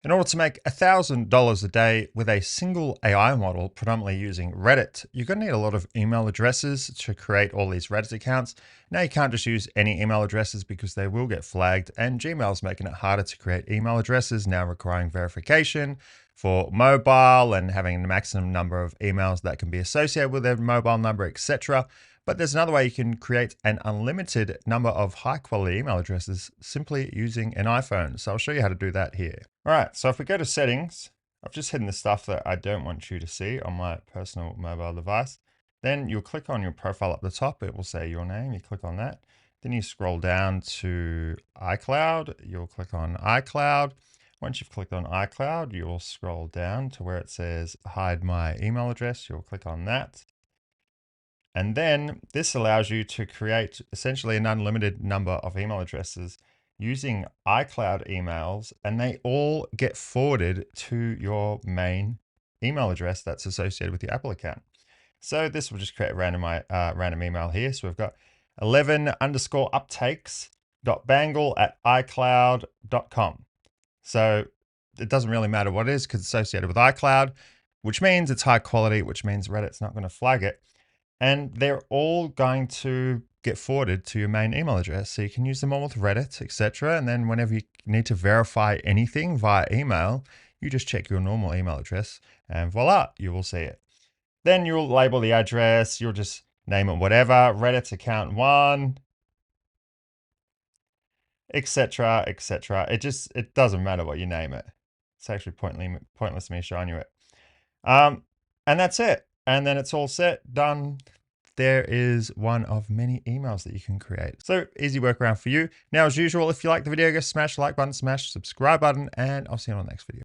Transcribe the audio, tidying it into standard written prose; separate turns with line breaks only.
In order to make $1,000 a day with a single AI model, predominantly using Reddit, you're going to need a lot of email addresses to create all these Reddit accounts. Now, you can't just use any email addresses because they will get flagged, and Gmail's making it harder to create email addresses, now requiring verification for mobile and having the maximum number of emails that can be associated with their mobile number, etc. But there's another way you can create an unlimited number of high quality email addresses simply using an iPhone. So I'll show you how to do that here. All right, so if we go to settings, I've just hidden the stuff that I don't want you to see on my personal mobile device. Then you'll click on your profile up the top. It will say your name. You click on that. Then you scroll down to iCloud. You'll click on iCloud. Once you've clicked on iCloud, you'll scroll down to where it says hide my email address. You'll click on that. And then this allows you to create essentially an unlimited number of email addresses using iCloud emails, and they all get forwarded to your main email address that's associated with your Apple account. So this will just create a random email here. So we've got 11_uptakes.bangle@icloud.com. So it doesn't really matter what it is because it's associated with iCloud, which means it's high quality, which means Reddit's not going to flag it. And they're all going to get forwarded to your main email address. So you can use them all with Reddit, etc. And then whenever you need to verify anything via email, you just check your normal email address and voila, you will see it. Then you'll label the address. You'll just name it whatever, Reddit account 1, etc., etc. It doesn't matter what you name it. It's actually pointless me showing you it. And that's it. And then it's all set, done. There is one of many emails that you can create. So easy workaround for you. Now, as usual, if you like the video, go smash the like button, smash the subscribe button, and I'll see you on the next video.